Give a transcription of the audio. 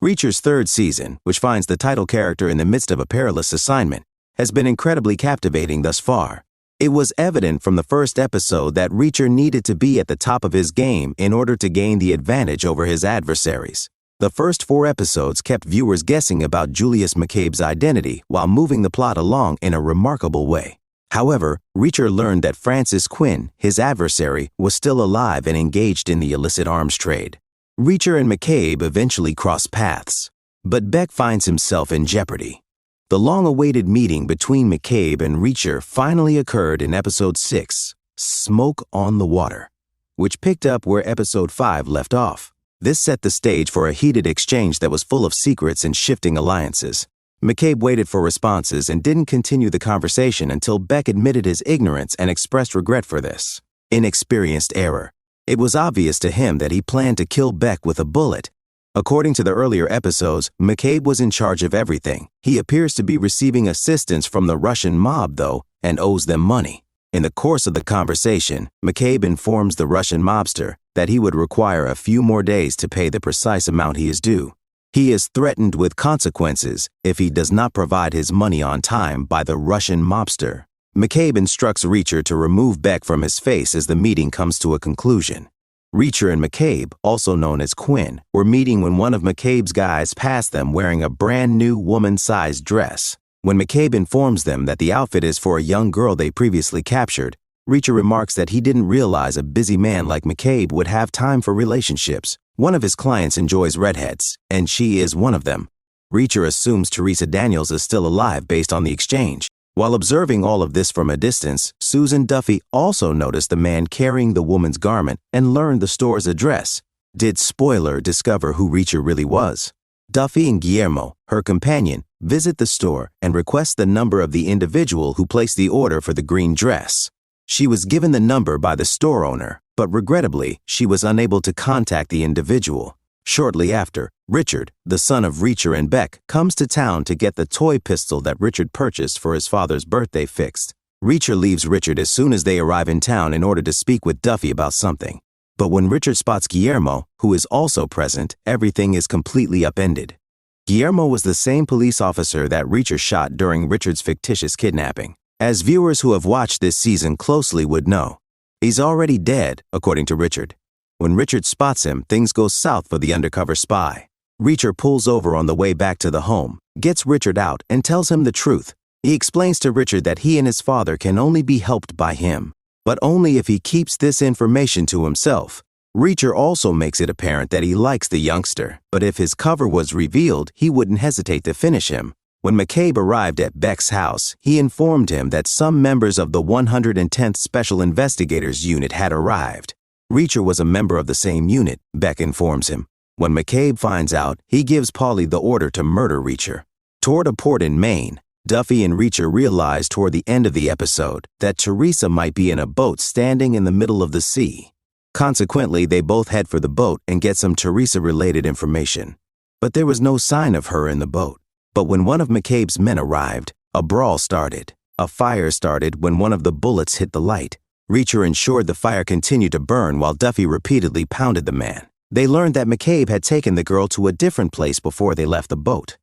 Reacher's third season, which finds the title character in the midst of a perilous assignment, has been incredibly captivating thus far. It was evident from the first episode that Reacher needed to be at the top of his game in order to gain the advantage over his adversaries. The first 4 episodes kept viewers guessing about Julius McCabe's identity while moving the plot along in a remarkable way. However, Reacher learned that Francis Quinn, his adversary, was still alive and engaged in the illicit arms trade. Reacher and McCabe eventually cross paths, but Beck finds himself in jeopardy. The long-awaited meeting between McCabe and Reacher finally occurred in Episode 6, Smoke on the Water, which picked up where Episode 5 left off. This set the stage for a heated exchange that was full of secrets and shifting alliances. McCabe waited for responses and didn't continue the conversation until Beck admitted his ignorance and expressed regret for this inexperienced error. It was obvious to him that he planned to kill Beck with a bullet. According to the earlier episodes, McCabe was in charge of everything. He appears to be receiving assistance from the Russian mob, though, and owes them money. In the course of the conversation, McCabe informs the Russian mobster that he would require a few more days to pay the precise amount he is due. He is threatened with consequences if he does not provide his money on time by the Russian mobster. McCabe instructs Reacher to remove Beck from his face as the meeting comes to a conclusion. Reacher and McCabe, also known as Quinn, were meeting when one of McCabe's guys passed them wearing a brand new woman-sized dress. When McCabe informs them that the outfit is for a young girl they previously captured, Reacher remarks that he didn't realize a busy man like McCabe would have time for relationships. One of his clients enjoys redheads, and she is one of them. Reacher assumes Teresa Daniels is still alive based on the exchange. While observing all of this from a distance, Susan Duffy also noticed the man carrying the woman's garment and learned the store's address. Did Spoiler discover who Reacher really was? Duffy and Guillermo, her companion, visit the store and request the number of the individual who placed the order for the green dress. She was given the number by the store owner, but regrettably, she was unable to contact the individual. Shortly after, Richard, the son of Reacher and Beck, comes to town to get the toy pistol that Richard purchased for his father's birthday fixed. Reacher leaves Richard as soon as they arrive in town in order to speak with Duffy about something. But when Richard spots Guillermo, who is also present, everything is completely upended. Guillermo was the same police officer that Reacher shot during Richard's fictitious kidnapping. As viewers who have watched this season closely would know, he's already dead, according to Richard. When Richard spots him, things go south for the undercover spy. Reacher pulls over on the way back to the home, gets Richard out, and tells him the truth. He explains to Richard that he and his father can only be helped by him, but only if he keeps this information to himself. Reacher also makes it apparent that he likes the youngster, but if his cover was revealed, he wouldn't hesitate to finish him. When McCabe arrived at Beck's house, he informed him that some members of the 110th Special Investigators Unit had arrived. Reacher was a member of the same unit, Beck informs him. When McCabe finds out, he gives Paulie the order to murder Reacher. Toward a port in Maine, Duffy and Reacher realize toward the end of the episode that Teresa might be in a boat standing in the middle of the sea. Consequently, they both head for the boat and get some Teresa-related information. But there was no sign of her in the boat. But when one of McCabe's men arrived, a brawl started. A fire started when one of the bullets hit the light. Reacher ensured the fire continued to burn while Duffy repeatedly pounded the man. They learned that McCabe had taken the girl to a different place before they left the boat.